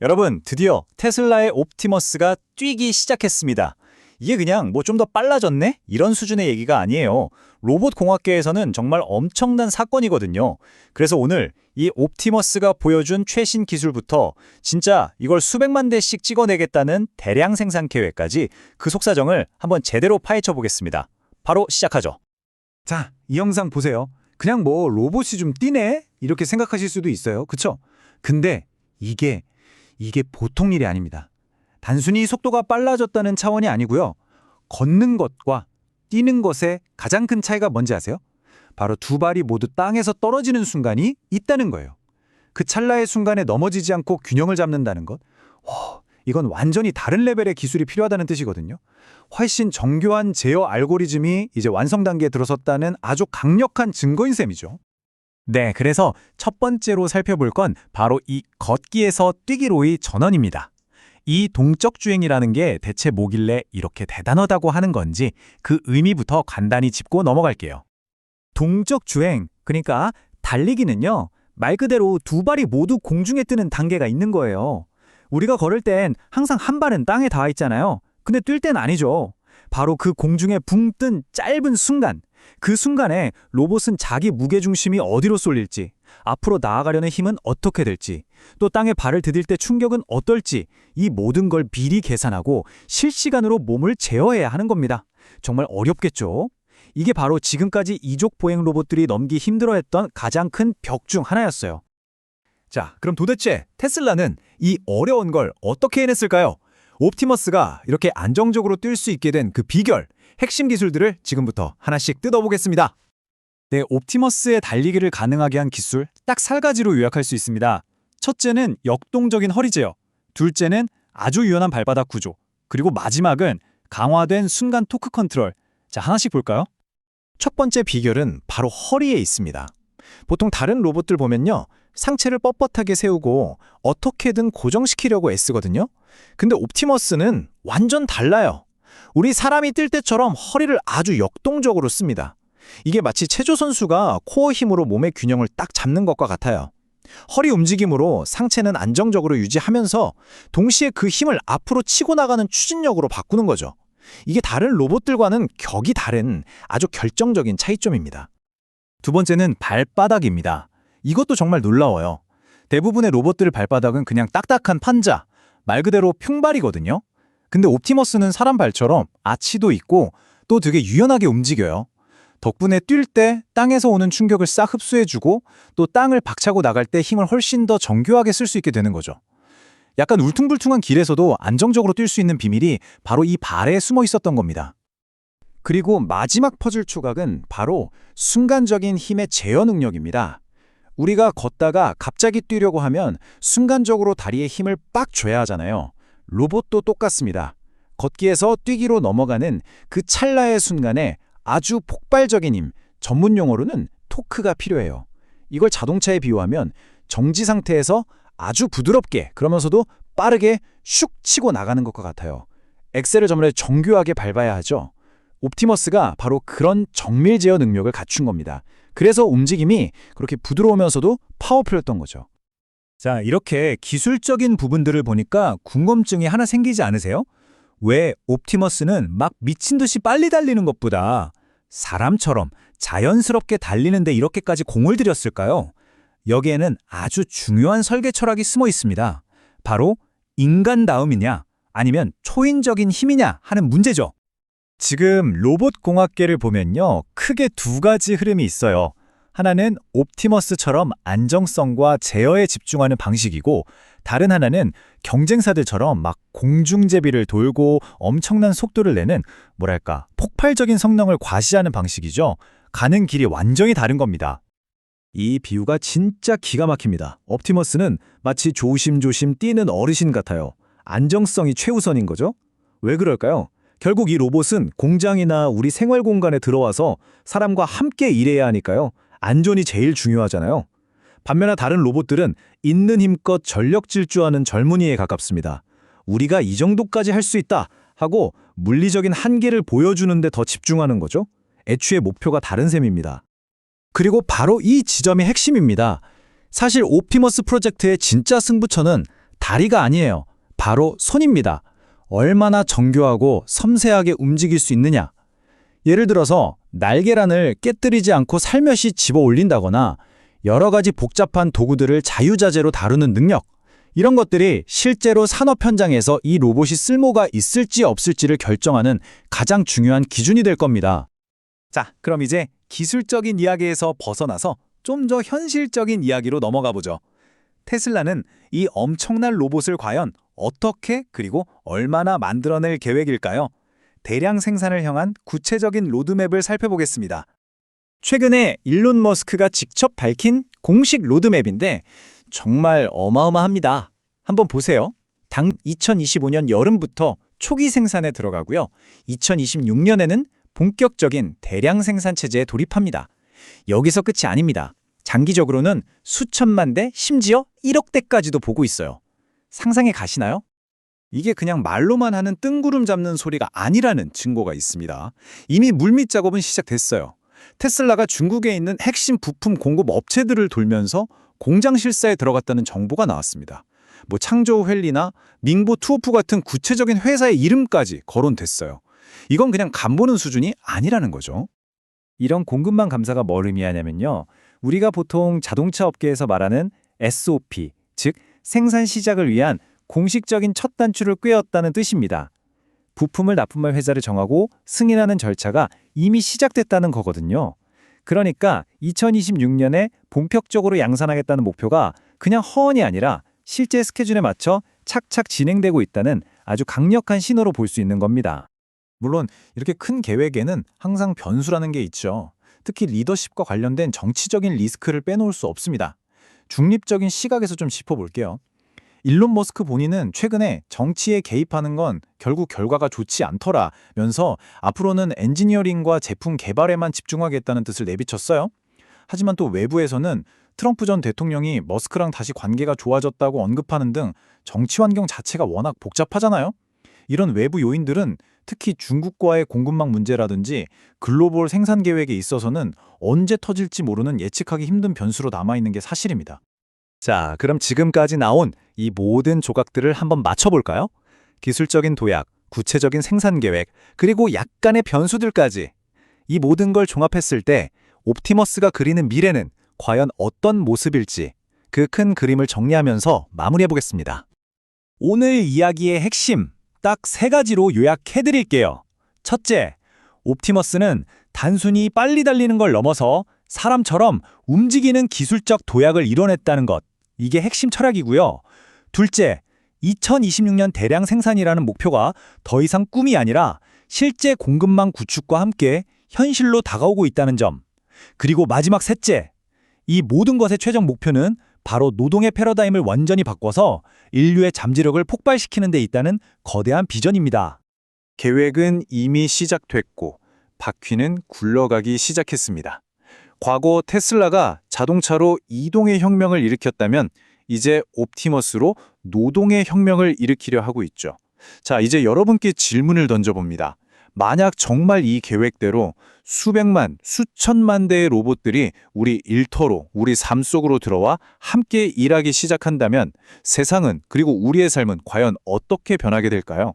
여러분, 드디어 테슬라의 옵티머스가 뛰기 시작했습니다. 이게 그냥 뭐 좀 더 빨라졌네? 이런 수준의 얘기가 아니에요. 로봇 공학계에서는 정말 엄청난 사건이거든요. 그래서 오늘 이 옵티머스가 보여준 최신 기술부터 진짜 이걸 수백만 대씩 찍어내겠다는 대량 생산 계획까지 그 속사정을 한번 제대로 파헤쳐 보겠습니다. 바로 시작하죠. 자, 이 영상 보세요. 그냥 뭐 로봇이 좀 뛰네? 이렇게 생각하실 수도 있어요. 그쵸? 근데 이게 보통 일이 아닙니다. 단순히 속도가 빨라졌다는 차원이 아니고요. 걷는 것과 뛰는 것의 가장 큰 차이가 뭔지 아세요? 바로 두 발이 모두 땅에서 떨어지는 순간이 있다는 거예요. 그 찰나의 순간에 넘어지지 않고 균형을 잡는다는 것. 이건 완전히 다른 레벨의 기술이 필요하다는 뜻이거든요. 훨씬 정교한 제어 알고리즘이 이제 완성 단계에 들어섰다는 아주 강력한 증거인 셈이죠. 네, 그래서 첫 번째로 살펴볼 건 바로 이 걷기에서 뛰기로의 전환입니다. 이 동적 주행이라는 게 대체 뭐길래 이렇게 대단하다고 하는 건지 그 의미부터 간단히 짚고 넘어갈게요. 동적 주행, 그러니까 달리기는요, 말 그대로 두 발이 모두 공중에 뜨는 단계가 있는 거예요. 우리가 걸을 땐 항상 한 발은 땅에 닿아 있잖아요. 근데 뛸 땐 아니죠. 바로 그 공중에 붕 뜬 짧은 순간, 그 순간에 로봇은 자기 무게중심이 어디로 쏠릴지, 앞으로 나아가려는 힘은 어떻게 될지, 또 땅에 발을 디딜 때 충격은 어떨지 이 모든 걸 미리 계산하고 실시간으로 몸을 제어해야 하는 겁니다. 정말 어렵겠죠? 이게 바로 지금까지 이족 보행 로봇들이 넘기 힘들어했던 가장 큰 벽 중 하나였어요. 자, 그럼 도대체 테슬라는 이 어려운 걸 어떻게 해냈을까요? 옵티머스가 이렇게 안정적으로 뛸 수 있게 된 그 비결, 핵심 기술들을 지금부터 하나씩 뜯어보겠습니다. 네, 옵티머스의 달리기를 가능하게 한 기술 딱 4가지로 요약할 수 있습니다. 첫째는 역동적인 허리 제어, 둘째는 아주 유연한 발바닥 구조, 그리고 마지막은 강화된 순간 토크 컨트롤. 자, 하나씩 볼까요? 첫 번째 비결은 바로 허리에 있습니다. 보통 다른 로봇들 보면요, 상체를 뻣뻣하게 세우고 어떻게든 고정시키려고 애쓰거든요. 근데 옵티머스는 완전 달라요. 우리 사람이 뛸 때처럼 허리를 아주 역동적으로 씁니다. 이게 마치 체조 선수가 코어 힘으로 몸의 균형을 딱 잡는 것과 같아요. 허리 움직임으로 상체는 안정적으로 유지하면서 동시에 그 힘을 앞으로 치고 나가는 추진력으로 바꾸는 거죠. 이게 다른 로봇들과는 격이 다른 아주 결정적인 차이점입니다. 두 번째는 발바닥입니다. 이것도 정말 놀라워요. 대부분의 로봇들 발바닥은 그냥 딱딱한 판자, 말 그대로 평발이거든요. 근데 옵티머스는 사람 발처럼 아치도 있고 또 되게 유연하게 움직여요. 덕분에 뛸 때 땅에서 오는 충격을 싹 흡수해주고 또 땅을 박차고 나갈 때 힘을 훨씬 더 정교하게 쓸 수 있게 되는 거죠. 약간 울퉁불퉁한 길에서도 안정적으로 뛸 수 있는 비밀이 바로 이 발에 숨어 있었던 겁니다. 그리고 마지막 퍼즐 조각은 바로 순간적인 힘의 제어 능력입니다. 우리가 걷다가 갑자기 뛰려고 하면 순간적으로 다리에 힘을 빡 줘야 하잖아요. 로봇도 똑같습니다. 걷기에서 뛰기로 넘어가는 그 찰나의 순간에 아주 폭발적인 힘, 전문 용어로는 토크가 필요해요. 이걸 자동차에 비유하면 정지 상태에서 아주 부드럽게 그러면서도 빠르게 슉 치고 나가는 것과 같아요. 엑셀을 정말 정교하게 밟아야 하죠. 옵티머스가 바로 그런 정밀 제어 능력을 갖춘 겁니다. 그래서 움직임이 그렇게 부드러우면서도 파워풀했던 거죠. 자, 이렇게 기술적인 부분들을 보니까 궁금증이 하나 생기지 않으세요? 왜 옵티머스는 막 미친 듯이 빨리 달리는 것보다 사람처럼 자연스럽게 달리는데 이렇게까지 공을 들였을까요? 여기에는 아주 중요한 설계 철학이 숨어 있습니다. 바로 인간다움이냐 아니면 초인적인 힘이냐 하는 문제죠. 지금 로봇 공학계를 보면요, 크게 두 가지 흐름이 있어요. 하나는 옵티머스처럼 안정성과 제어에 집중하는 방식이고, 다른 하나는 경쟁사들처럼 막 공중제비를 돌고 엄청난 속도를 내는 뭐랄까 폭발적인 성능을 과시하는 방식이죠. 가는 길이 완전히 다른 겁니다. 이 비유가 진짜 기가 막힙니다. 옵티머스는 마치 조심조심 뛰는 어르신 같아요. 안정성이 최우선인 거죠? 왜 그럴까요? 결국 이 로봇은 공장이나 우리 생활 공간에 들어와서 사람과 함께 일해야 하니까요. 안전이 제일 중요하잖아요. 반면에 다른 로봇들은 있는 힘껏 전력 질주하는 젊은이에 가깝습니다. 우리가 이 정도까지 할 수 있다 하고 물리적인 한계를 보여주는 데 더 집중하는 거죠. 애초에 목표가 다른 셈입니다. 그리고 바로 이 지점이 핵심입니다. 사실 옵티머스 프로젝트의 진짜 승부처는 다리가 아니에요. 바로 손입니다. 얼마나 정교하고 섬세하게 움직일 수 있느냐. 예를 들어서 날계란을 깨뜨리지 않고 살며시 집어 올린다거나 여러 가지 복잡한 도구들을 자유자재로 다루는 능력. 이런 것들이 실제로 산업 현장에서 이 로봇이 쓸모가 있을지 없을지를 결정하는 가장 중요한 기준이 될 겁니다. 자, 그럼 이제 기술적인 이야기에서 벗어나서 좀 더 현실적인 이야기로 넘어가 보죠. 테슬라는 이 엄청난 로봇을 과연 어떻게 그리고 얼마나 만들어낼 계획일까요? 대량 생산을 향한 구체적인 로드맵을 살펴보겠습니다. 최근에 일론 머스크가 직접 밝힌 공식 로드맵인데 정말 어마어마합니다. 한번 보세요. 당 2025년 여름부터 초기 생산에 들어가고요. 2026년에는 본격적인 대량 생산 체제에 돌입합니다. 여기서 끝이 아닙니다. 장기적으로는 수천만 대, 심지어 1억 대까지도 보고 있어요. 상상해 가시나요? 이게 그냥 말로만 하는 뜬구름 잡는 소리가 아니라는 증거가 있습니다. 이미 물밑 작업은 시작됐어요. 테슬라가 중국에 있는 핵심 부품 공급 업체들을 돌면서 공장 실사에 들어갔다는 정보가 나왔습니다. 창저우 헬리나 밍보 투오프 같은 구체적인 회사의 이름까지 거론됐어요. 이건 그냥 간보는 수준이 아니라는 거죠. 이런 공급망 감사가 뭘 의미하냐면요. 우리가 보통 자동차 업계에서 말하는 SOP, 즉 생산 시작을 위한 공식적인 첫 단추를 꿰었다는 뜻입니다. 부품을 납품할 회사를 정하고 승인하는 절차가 이미 시작됐다는 거거든요. 그러니까 2026년에 본격적으로 양산하겠다는 목표가 그냥 허언이 아니라 실제 스케줄에 맞춰 착착 진행되고 있다는 아주 강력한 신호로 볼 수 있는 겁니다. 물론 이렇게 큰 계획에는 항상 변수라는 게 있죠. 특히 리더십과 관련된 정치적인 리스크를 빼놓을 수 없습니다. 중립적인 시각에서 좀 짚어볼게요. 일론 머스크 본인은 최근에 정치에 개입하는 건 결국 결과가 좋지 않더라면서 앞으로는 엔지니어링과 제품 개발에만 집중하겠다는 뜻을 내비쳤어요. 하지만 또 외부에서는 트럼프 전 대통령이 머스크랑 다시 관계가 좋아졌다고 언급하는 등 정치 환경 자체가 워낙 복잡하잖아요. 이런 외부 요인들은 특히 중국과의 공급망 문제라든지 글로벌 생산 계획에 있어서는 언제 터질지 모르는 예측하기 힘든 변수로 남아있는 게 사실입니다. 자, 그럼 지금까지 나온 이 모든 조각들을 한번 맞춰볼까요? 기술적인 도약, 구체적인 생산 계획, 그리고 약간의 변수들까지. 이 모든 걸 종합했을 때 옵티머스가 그리는 미래는 과연 어떤 모습일지 그 큰 그림을 정리하면서 마무리해보겠습니다. 오늘 이야기의 핵심 딱 3가지로 요약해드릴게요. 첫째, 옵티머스는 단순히 빨리 달리는 걸 넘어서 사람처럼 움직이는 기술적 도약을 이뤄냈다는 것. 이게 핵심 철학이고요. 둘째, 2026년 대량 생산이라는 목표가 더 이상 꿈이 아니라 실제 공급망 구축과 함께 현실로 다가오고 있다는 점. 그리고 마지막 셋째, 이 모든 것의 최종 목표는 바로 노동의 패러다임을 완전히 바꿔서 인류의 잠재력을 폭발시키는 데 있다는 거대한 비전입니다. 계획은 이미 시작됐고 바퀴는 굴러가기 시작했습니다. 과거 테슬라가 자동차로 이동의 혁명을 일으켰다면 이제 옵티머스로 노동의 혁명을 일으키려 하고 있죠. 자, 이제 여러분께 질문을 던져봅니다. 만약 정말 이 계획대로 수백만, 수천만 대의 로봇들이 우리 일터로, 우리 삶 속으로 들어와 함께 일하기 시작한다면 세상은 그리고 우리의 삶은 과연 어떻게 변하게 될까요?